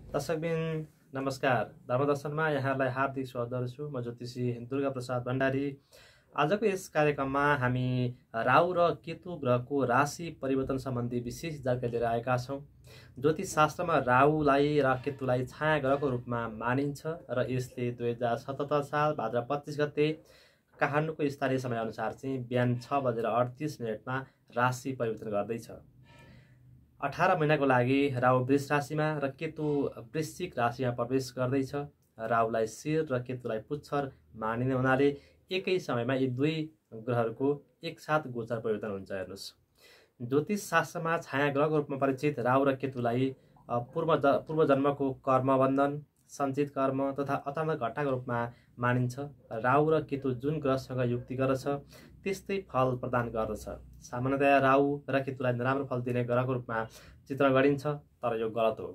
दर्शकबिन नमस्कार। धर्मदर्शनमा यहाँलाई हार्दिक स्वागत गर्छु। म ज्योतिषी दुर्गा प्रसाद भण्डारी। आजको यस कार्यक्रममा हामी राहु र केतु ग्रहको राशि परिवर्तन सम्बन्धी विशेष जानकारी लिएर आएका छौँ। ज्योतिष शास्त्रमा राहुलाई र केतुलाई छाया ग्रहको रूपमा मानिन्छ र यसले 2077 साल भाद्र 25 गते काठमाडौँको स्थानीय समयअनुसार चाहिँ बिहान 6:38 राशि परिवर्तन गर्दैछ। 18 महिनाको लागि राहु वृष राशिमा र केतु वृश्चिक राशिमा प्रवेश गर्दैछ। राहुलाई शिर र केतुलाई पुच्छर मानिने हुनाले एकै समयमा यी दुई ग्रहहरूको एकसाथ गोचर परिवर्तन हुन्छ। हेर्नुहोस्, ज्योतिष शास्त्रमा छाया ग्रहको रूपमा परिचित राहु र केतुलाई पूर्व जन्मको कर्मबन्धन, सञ्चित कर्म तथा अचानक घटनाको रूपमा मानिन्छ। राहु र केतु जुन ग्रहसँग युक्ति गर्दछ त्यस्तै फल प्रदान गर्दछ। सामान्यतया राहु र केतुलाई नराम्रो फल दिने ग्रहको रूपमा चित्रण गरिन्छ, तर यो गलत हो।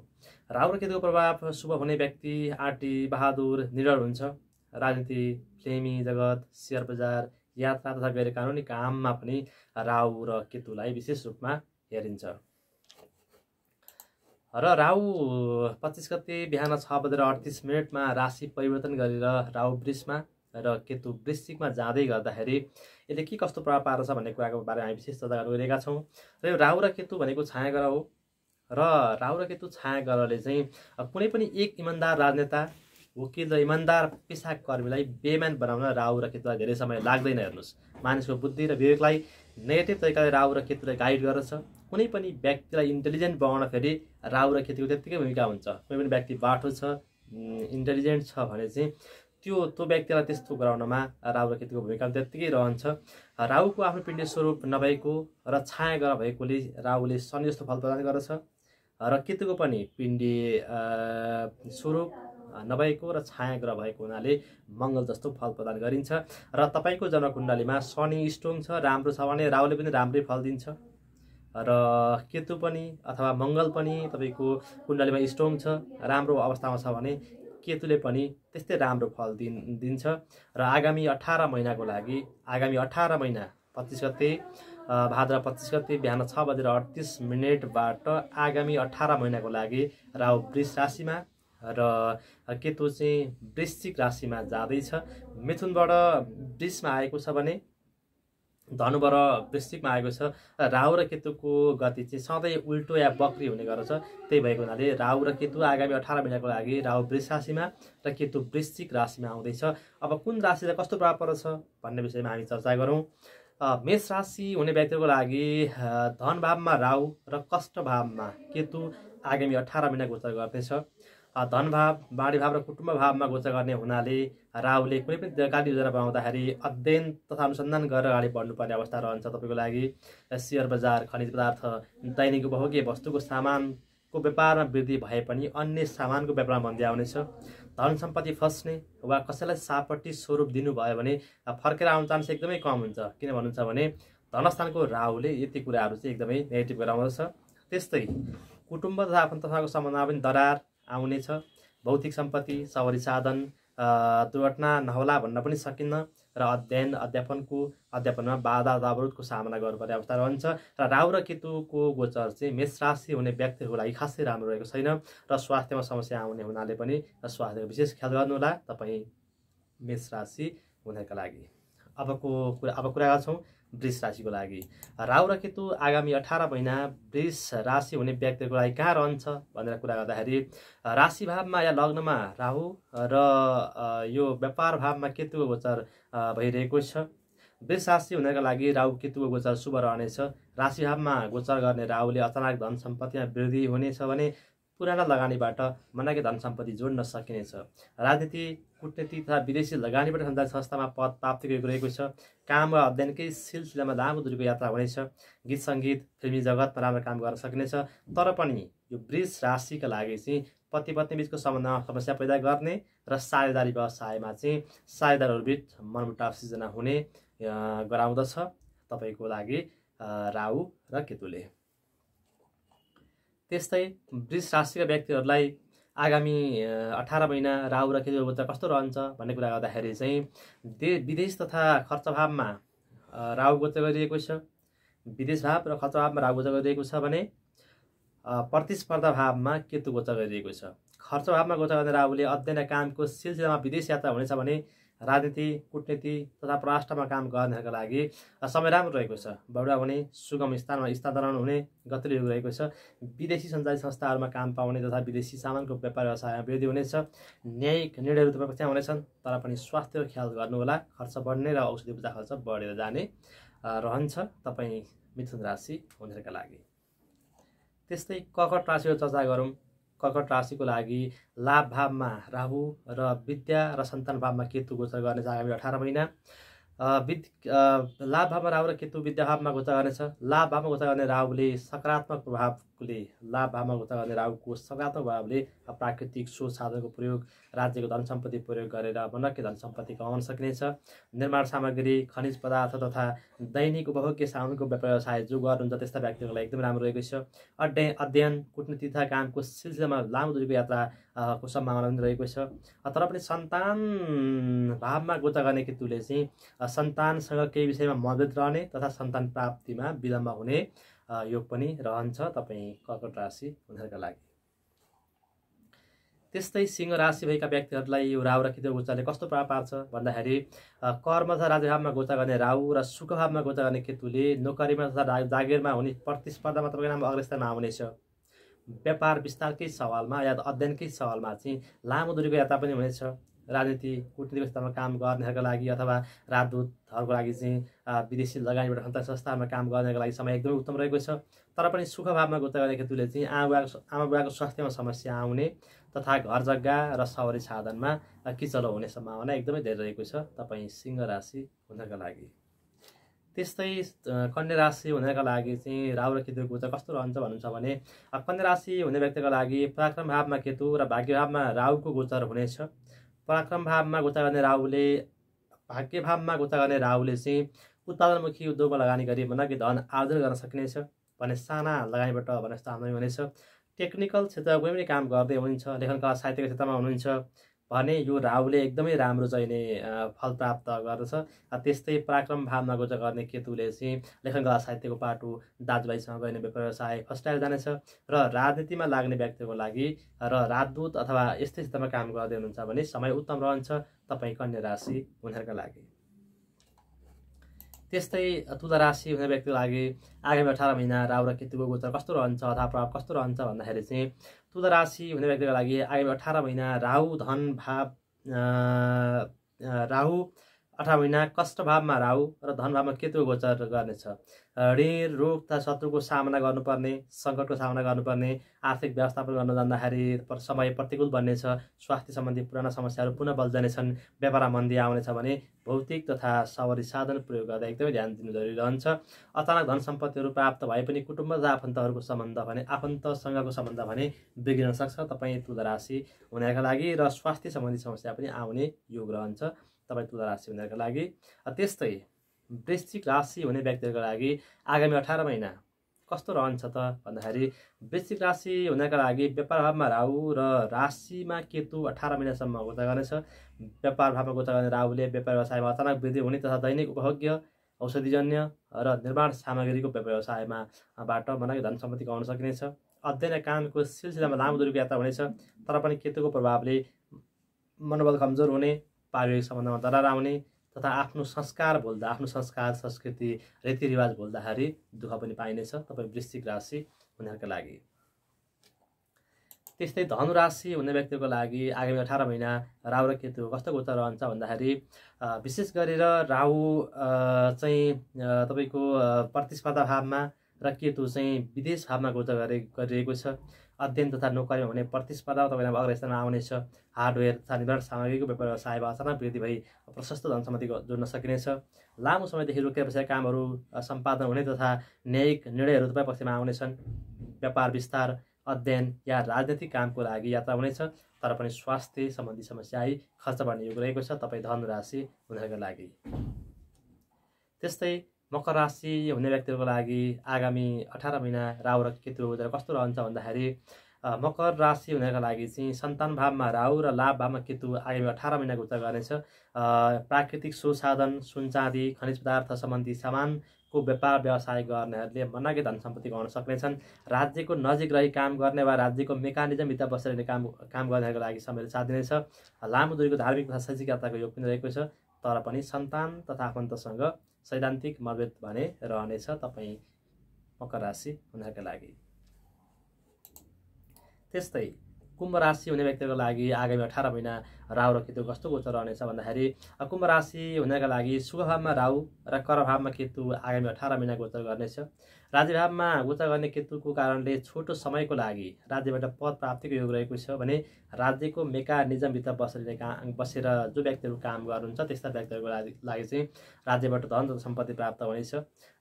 राहु र केतुको प्रभाव शुभ हुने व्यक्ति आँटी, बहादुर, निडर हुन्छ। राजनीति, फिल्मी जगत, शेयर बजार, यात्रा तथा गैर कानुनी काममा पनि राहु र केतुलाई विशेष रूपमा हेरिन्छ। र राहु 25 गते बिहान 6:38 राशि परिवर्तन गरेर राहु वृषमा र केतु वृश्चिकमा जाँदै गर्दाखेरि यसले के कस्तो प्रभाव पार्दछ भन्ने कुराको बारेमा हामी विशेष चर्चा गरिरहेका छौँ। र यो राहु र केतु भनेको छाया ग्रह हो र राहु र केतु छाया ग्रहले चाहिँ कुनै पनि एक इमान्दार राजनेता, वकिल र इमान्दार पेसाकर्मीलाई बेइमान बनाउन राहु र केतुलाई धेरै समय लाग्दैन। हेर्नुहोस्, मानिसको बुद्धि र विवेकलाई नेगेटिभ तरिकाले राहु र केतुले गाइड गर्दछ। कुनै पनि व्यक्तिलाई इन्टेलिजेन्ट बनाउन फेरि राहु र केतुको त्यत्तिकै भूमिका हुन्छ। कुनै पनि व्यक्ति बाठो छ, इन्टेलिजेन्ट छ भने चाहिँ त्यो व्यक्तिलाई त्यस्तो गराउनमा राहु र केतुको भूमिका त्यत्तिकै रहन्छ। राहुको आफ्नो पिण्ड स्वरूप नभएको र छाया ग्रह भएकोले राहुले शनि जस्तो फल प्रदान गर्दछ र केतुको पनि पिण्डी स्वरूप नभएको र छाया ग्रह भएको हुनाले मङ्गल जस्तो फल प्रदान गरिन्छ। र तपाईँको जन्मकुण्डलीमा शनि स्ट्रङ छ, राम्रो छ भने राहुले पनि राम्रै फल दिन्छ र केतु पनि अथवा मङ्गल पनि तपाईँको कुण्डलीमा स्ट्रङ छ, राम्रो अवस्थामा छ भने केतुले पनि त्यस्तै राम्रो फल दिन्छ। र आगामी 18 महिनाको लागि, आगामी 18 महिना 25 गते भाद्र 25 गते बिहान 6:38 आगामी 18 महिनाको लागि राहु वृष राशिमा र केतु चाहिँ वृश्चिक राशिमा जाँदैछ। मिथुनबाट वृषमा आएको छ भने धनुबाट वृश्चिकमा आएको छ। राहु र केतुको गति चाहिँ सधैँ उल्टो या बक्री हुने गर्दछ। त्यही भएको हुनाले राहु र केतु आगामी 18 महिनाको लागि राहु वृष राशिमा र केतु वृश्चिक राशिमा आउँदैछ। अब कुन राशिलाई कस्तो प्रभाव पर्दछ भन्ने विषयमा हामी चर्चा गरौँ। मेष राशि हुने व्यक्तिको लागि धन भावमा राहु र कष्ट भावमा केतु आगामी 18 महिना गोचर गर्नेछ। धन भाव, बाढी भाव र कुटुम्ब भावमा गोचर गर्ने हुनाले राहुले कुनै पनि कार्य योजना बनाउँदाखेरि अध्ययन तथा अनुसन्धान गरेर अगाडि बढ्नुपर्ने अवस्था रहन्छ। तपाईँको लागि शेयर बजार, खनिज पदार्थ, दैनिक उपभोग्य वस्तुको सामानको व्यापारमा वृद्धि भए पनि अन्य सामानको व्यापारमा मन्दी आउनेछ। धन सम्पत्ति फस्ने वा कसैलाई सापट्टि स्वरूप दिनुभयो भने फर्केर आउनु चान्स एकदमै कम हुन्छ। किन भन्नुहुन्छ भने धनस्थानको राहुले यति कुराहरू चाहिँ एकदमै नेगेटिभ गराउँदछ। त्यस्तै कुटुम्ब तथा आफन्तसँगको सम्बन्धमा पनि दरार आउनेछ। भौतिक सम्पत्ति, सवारी साधन, दुर्घटना नहोला भन्न पनि सकिन्न र अध्यापनमा बाधा अवरोधको सामना गर्नुपर्ने अवस्था रहन्छ। र राहु र केतुको गोचर चाहिँ मेष राशि हुने व्यक्तिहरूको लागि खासै राम्रो रहेको छैन र स्वास्थ्यमा समस्या आउने हुनाले पनि स्वास्थ्यको विशेष ख्याल गर्नुहोला तपाईँ मेष राशि हुनेका लागि। अब कुरा गर्छौँ वृष राशिको लागि। राहु र केतु आगामी 18 महिना वृष राशि हुने व्यक्तिको लागि कहाँ रहन्छ भनेर कुरा गर्दाखेरि राशि भावमा या लग्नमा राहु र यो व्यापार भावमा केतुको गोचर भइरहेको छ। वृष राशि हुनका लागि राहु केतुको गोचर शुभ रहनेछ। राशि भावमा गोचर गर्ने राहुले अचानक धन सम्पत्तिमा वृद्धि हुनेछ भने पुराना लगानीबाट मनाकै धन सम्पत्ति जोड्न सकिनेछ। राजनीति, कूटनीति तथा विदेशी लगानीबाट सञ्चालित संस्थामा पद प्राप्ति रहेको छ। काम वा अध्ययनकै सिलसिलामा लामो दूरीको यात्रा हुनेछ। गीत सङ्गीत, फिल्मी जगतमा राम्रो काम गर्न सकिनेछ। तर पनि यो वृष राशिका लागि चाहिँ पति पत्नी बिचको सम्बन्धमा समस्या पैदा गर्ने र साझेदारी व्यवसायमा चाहिँ साझेदारहरूबिच मनमुटाव सिर्जना हुने गराउँदछ तपाईँको लागि राहु र केतुले। त्यस्तै वृष राशिका व्यक्तिहरूलाई आगामी 18 महिना राहु र केतुको गोचर कस्तो रहन्छ भन्ने कुरा गर्दाखेरि चाहिँ विदेश तथा खर्च भावमा राहु गोचर गरिरहेको छ। विदेश भाव र खर्च भावमा राहु गोचर गरिरहेको छ भने प्रतिस्पर्धा भावमा केतु गोचर गरिरहेको छ। खर्च भावमा गोचर गर्ने राहुले अध्ययन कामको सिलसिलामा विदेश यात्रा हुनेछ भने राजनीति, कूटनीति तथा परराष्ट्रमा काम गर्नेहरूका लागि समय राम्रो रहेको छ। बढुवा हुने, सुगम स्थानमा स्थानान्तरण हुने गतिलो योग रहेको छ। विदेशी सञ्चालित संस्थाहरूमा काम पाउने तथा विदेशी सामानको व्यापार व्यवसायमा वृद्धि हुनेछ। न्यायिक निर्णयहरू तपाईँ पक्षमा हुनेछन्, तर पनि स्वास्थ्यको ख्याल गर्नुहोला। खर्च बढ्ने र औषधि उपचार खर्च बढेर जाने रहन्छ तपाईँ मिथुन राशि हुनेहरूका लागि। त्यस्तै कर्कट राशिको चर्चा गरौँ। कर्कट राशिको लागि लाभ भावमा राहु र विद्या र सन्तान भावमा केतु गोचर गर्नेछ आगामी 18 महिना। लाभ भावमा राहु र केतु विद्या भावमा गोचर गर्नेछ। लाभ भावमा गोचर गर्ने राहुले सकारात्मक प्रभावले लाभ भावमा गोचर गर्ने राहुको सकारात्मक प्रभावले प्राकृतिक स्रोत साधनको प्रयोग, राज्यको धन सम्पत्ति प्रयोग गरेर मनक्य धन सम्पत्ति कमाउन सकिनेछ। निर्माण सामग्री, खनिज पदार्थ तथा दैनिक उपभोग्य सामानको व्यापार व्यवसाय जो गर्नुहुन्छ त्यस्ता व्यक्तिहरूको लागि एकदम राम्रो रहेको छ। अध्ययन, कूटनीति तथा कामको सिलसिलामा लामो दूरीको यात्राको सम्भावना पनि रहेको छ। तर पनि सन्तान भावमा गोचर गर्ने केतुले चाहिँ सन्तानसँग केही विषयमा मतभेद रहने तथा सन्तान प्राप्तिमा विलम्ब हुने योग पनि रहन्छ तपाईँ कर्कट राशि हुनेहरूका लागि। त्यस्तै सिंह राशि भएका व्यक्तिहरूलाई यो राहु र केतु गोचरले कस्तो प्रभाव पार्छ भन्दाखेरि कर्म तथा राज्यभावमा गोचर गर्ने राहु र सुख भावमा गोचर गर्ने केतुले नोकरीमा तथा जागिरमा हुने प्रतिस्पर्धामा तपाईँको नाम अग्रस्थानमा आउनेछ। व्यापार विस्तारकै सवालमा या अध्ययनकै सवालमा चाहिँ लामो दूरीको यात्रा पनि हुनेछ। राजनीति, कूटनीतिको क्षेत्रमा काम गर्नेहरूका लागि अथवा राजदूतहरूको लागि चाहिँ विदेशी लगानीबाट अन्तर्राष्ट्रिय संस्थामा काम गर्नेको लागि समय एकदमै उत्तम रहेको छ। तर पनि सुख भावमा गोचर गर्ने केतुले चाहिँ आमा बुवाको स्वास्थ्यमा समस्या आउने तथा घर जग्गा र सवारी साधनमा किचलो हुने सम्भावना एकदमै धेरै रहेको छ तपाईँ सिंह राशि हुनका लागि। त्यस्तै कन्या राशि हुनेका लागि चाहिँ राहु र केतुको गोचर कस्तो रहन्छ भन्नुहुन्छ भने कन्या राशि हुने व्यक्तिका लागि पराक्रम भावमा केतु र भाग्य भावमा राहुको गोचर हुनेछ। पराक्रम भावमा गोचर गर्ने राहुले भाग्य भावमा गोचर गर्ने राहुले चाहिँ उत्पादनमुखी उद्योगमा लगानी गरी मनकी धन आर्जन गर्न सकिनेछ भने साना लगानीबाट भने जस्तो आमदानी हुनेछ। टेक्निकल क्षेत्रमा कुनै पनि काम गर्दै हुनुहुन्छ, लेखन कला साहित्यको क्षेत्रमा हुनुहुन्छ भने यो राहुले एकदमै राम्रो चाहिने फल प्राप्त गर्दछ। त्यस्तै पराक्रम भावमा गोचर गर्ने केतुले चाहिँ लेखन कला साहित्यको पाटो, दाजुभाइसँग गर्ने व्यापार व्यवसाय फस्टाएर जानेछ। र राजनीतिमा लाग्ने व्यक्तिको लागि र राजदूत अथवा यस्तै क्षेत्रमा काम गर्दै हुनुहुन्छ भने समय उत्तम रहन्छ तपाईँ कन्या राशि हुनेहरूका लागि। त्यस्तै तुला राशि हुने व्यक्तिको लागि आगामी 18 महिना राहु र केतुको गोचर कस्तो रहन्छ अथवा प्रभाव कस्तो रहन्छ भन्दाखेरि चाहिँ तुला राशि हुने व्यक्तिको लागि आगामी 18 महिना राहु धन भाव राहु 18 महिना कष्ट भावमा राहु र धन भावमा केतुको गोचर गर्नेछ। ऋण, रोग तथा शत्रुको सामना गर्नुपर्ने, सङ्कटको सामना गर्नुपर्ने, आर्थिक व्यवस्थापन गर्न जाँदाखेरि समय प्रतिकूल बन्नेछ। स्वास्थ्य सम्बन्धी पुराना समस्याहरू पुनः बल्झनेछन्। व्यापारमा मन्दी आउनेछ भने भौतिक तथा सवारी साधन प्रयोग गर्दा एकदमै ध्यान दिनु जरुरी रहन्छ। अचानक धन सम्पत्तिहरू प्राप्त भए पनि कुटुम्ब तथा आफन्तहरूको सम्बन्ध भने आफन्तसँगको सम्बन्ध भने बिग्रिन सक्छ तपाईँ तुला राशि हुनेका लागि। र स्वास्थ्य सम्बन्धी समस्या पनि आउने योग रहन्छ तपाईँ तुला राशि हुनेका लागि। त्यस्तै वृश्चिक राशि हुने व्यक्तिहरूको लागि आगामी 18 महिना कस्तो रहन्छ त भन्दाखेरि वृश्चिक राशि हुनेका लागि व्यापार भावमा राहु र राशिमा केतु 18 महिनासम्म गोचर गर्नेछ। व्यापार भावमा गोचर गर्ने राहुले व्यापार व्यवसायमा अचानक वृद्धि हुने तथा दैनिक उपभोग्य, औषधिजन्य र निर्माण सामग्रीको व्यापार व्यवसायमा बाट मनकी धन सम्पत्ति कमाउन सकिनेछ। अध्ययन कामको सिलसिलामा लामो दूरीको यात्रा हुनेछ। तर पनि केतुको प्रभावले मनोबल कमजोर हुने, पारिवारिक सम्बन्धमा दरार आउने तथा आफ्नो संस्कार भुल्दा, आफ्नो संस्कार, संस्कृति, रीतिरिवाज भुल्दाखेरि दुःख पनि पाइनेछ तपाईँ वृश्चिक राशि हुनेहरूका लागि। त्यस्तै धनु राशि हुने व्यक्तिको लागि आगामी 18 महिना राहु र केतु कस्तो गोचर रहन्छ भन्दाखेरि विशेष गरेर राहु चाहिँ तपाईँको प्रतिस्पर्धा भावमा र केतु चाहिँ विदेश भावमा गोचर गरिरहेको छ। अध्ययन तथा नोकरीमा हुने प्रतिस्पर्धा तपाईँलाई अग्रस्थानमा आउनेछ। हार्डवेयर तथा निर्माण सामग्रीको व्यापार व्यवसायमा अचानक वृद्धि भई प्रशस्त धन सम्पत्ति जोड्न सकिनेछ। लामो समयदेखि रोकिएर बसेका कामहरू सम्पादन हुने तथा न्यायिक निर्णयहरू तपाईँ पक्षमा आउनेछन्। व्यापार विस्तार, अध्ययन या राजनैतिक कामको लागि यात्रा हुनेछ। तर पनि स्वास्थ्य सम्बन्धी समस्या आई खर्च बढ्ने योग रहेको छ तपाईँ धनु राशि हुनेका लागि। त्यस्तै मकर राशि हुने व्यक्तिहरूको लागि आगामी 18 महिना राहु र केतुको गोचर कस्तो रहन्छ भन्दाखेरि मकर राशि हुनका लागि चाहिँ सन्तान भावमा राहु र लाभ भावमा केतु आगामी 18 महिना गोचर गर्नेछ। प्राकृतिक सुसाधन, सुन चाँदी, खनिज पदार्थ सम्बन्धी सामानको व्यापार व्यवसाय गर्नेहरूले मनागे धन सम्पत्ति गर्न सक्नेछन्। राज्यको नजिक रही काम गर्ने वा राज्यको मेकानिजमभित्र बसेर काम गर्नेहरूको लागि समयले साथ दिनेछ। लामो दूरीको धार्मिक तथा शैक्षिक यात्राको योग पनि रहेको छ, तर पनि सन्तान तथा आफन्तसँग सैद्धान्तिक मतभेद भने रहनेछ तपाईँ मकर राशि हुनेका लागि। त्यस्तै कुम्भ राशि हुने व्यक्तिको लागि आगामी 18 महिना राहु र केतु कस्तो गोचर रहनेछ भन्दाखेरि कुम्भ राशि हुनेका लागि शुभ भावमा राहु र कर भावमा केतु आगामी 18 महिना गोचर गर्नेछ। राज्य भावमा गोचर गर्ने केतुको कारणले छोटो समयको लागि राज्यबाट पद प्राप्तिको योग रहेको छ भने राज्यको मेकानिजमभित्र बसेर जो व्यक्तिहरू काम गर्नुहुन्छ त्यस्ता व्यक्तिहरूको लागि चाहिँ राज्यबाट धन तथा सम्पत्ति प्राप्त हुनेछ।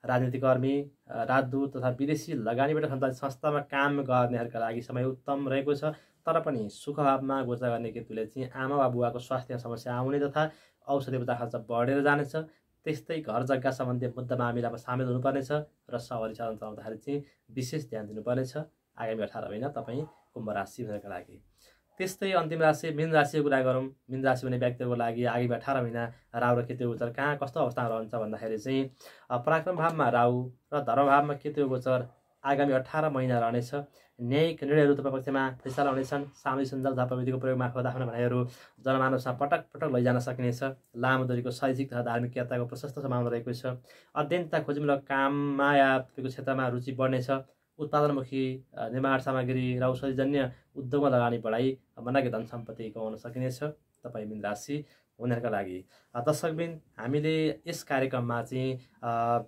राजनीतिकर्मी, राजदूत तथा विदेशी लगानीबाट सञ्चालित संस्थामा काम गर्नेहरूका लागि समय उत्तम रहेको छ, तर पनि सुख भावमा गोचर गर्ने केतुले चाहिँ आमा वा बुवाको स्वास्थ्य समस्या आउने तथा औषधि उपचार खर्च बढेर जानेछ। त्यस्तै घर जग्गा सम्बन्धी मुद्दा मामिलामा सामेल हुनुपर्नेछ र सवारी साधन चलाउँदाखेरि चाहिँ विशेष ध्यान दिनुपर्नेछ आगामी 18 महिना तपाईँ कुम्भ राशि हुनेका लागि। त्यस्तै अन्तिम राशि मीन राशिको कुरा गरौँ। मीन राशि हुने व्यक्तिको लागि आगामी 18 महिना राहु र केतु गोचर कहाँ कस्तो अवस्थामा रहन्छ भन्दाखेरि चाहिँ पराक्रम भावमा राहु र धर्म भावमा केतु गोचर आगामी 18 महिना रहनेछ। न्यायिक निर्णयहरू तपाईँ पक्षमा फैसला हुनेछन्। सामाजिक सञ्जाल तथा प्रविधिको प्रयोग मार्फत आफ्नो भनाइहरू जनमानसमा पटक पटक लैजान सकिनेछ। लामो दूरीको शैक्षिक तथा धार्मिक यात्राको प्रशस्त सम्भावना रहेको छ। अध्ययन तथा खोजीमूलक काममा या तपाईँको क्षेत्रमा रुचि बढ्नेछ। उत्पादनमुखी निर्माण सामग्री र औषधिजन्य उद्योगमा लगानी बढाई मनागे धन सम्पत्ति कमाउन सकिनेछ तपाईँ मीन राशि हुनेहरूका लागि। दर्शकबिन हामीले यस कार्यक्रममा चाहिँ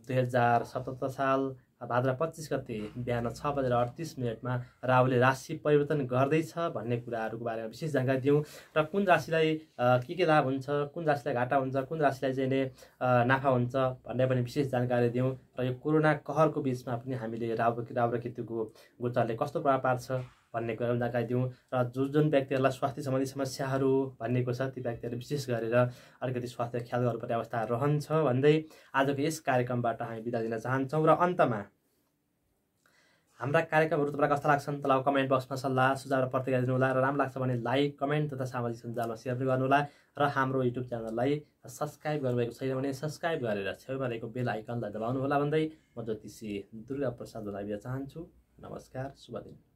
2077 साल भाद्र 25 गते बिहान 6:38 राहुले राशि परिवर्तन गर्दैछ भन्ने कुराहरूको बारेमा विशेष जानकारी दियौँ र कुन राशिलाई के लाभ हुन्छ, कुन राशिलाई घाटा हुन्छ, कुन राशिलाई चाहिँ नाफा हुन्छ भन्ने पनि विशेष जानकारी दियौँ र यो कोरोना कहरको बिचमा पनि हामीले राहु र केतुको गोचरले कस्तो प्रभाव पार्छ भन्ने कुरा जानकारी दियौँ र जुन व्यक्तिहरूलाई स्वास्थ्य सम्बन्धी समस्याहरू भनिएको छ ती व्यक्तिहरूले विशेष गरेर अलिकति स्वास्थ्य ख्याल गर्नुपर्ने अवस्था रहन्छ भन्दै आजको यस कार्यक्रमबाट हामी बिदा दिन चाहन्छौँ। र अन्तमा हाम्रा कार्यक्रमहरू तपाईँलाई कस्ता लाग्छन् तल कमेन्ट बक्समा सल्लाह सुझाव र प्रतिक्रिया दिनुहोला र राम्रो लाग्छ भने लाइक, कमेन्ट तथा सामाजिक सञ्जालमा सेयर पनि गर्नुहोला र हाम्रो युट्युब च्यानललाई सब्सक्राइब गर्नुभएको छैन भने सब्सक्राइब गरेर छेउमा रहेको बेल आइकनलाई दबाउनुहोला भन्दै म ज्योतिषी दुर्गा प्रसाद बिदा चाहन्छु। नमस्कार, शुभ दिन।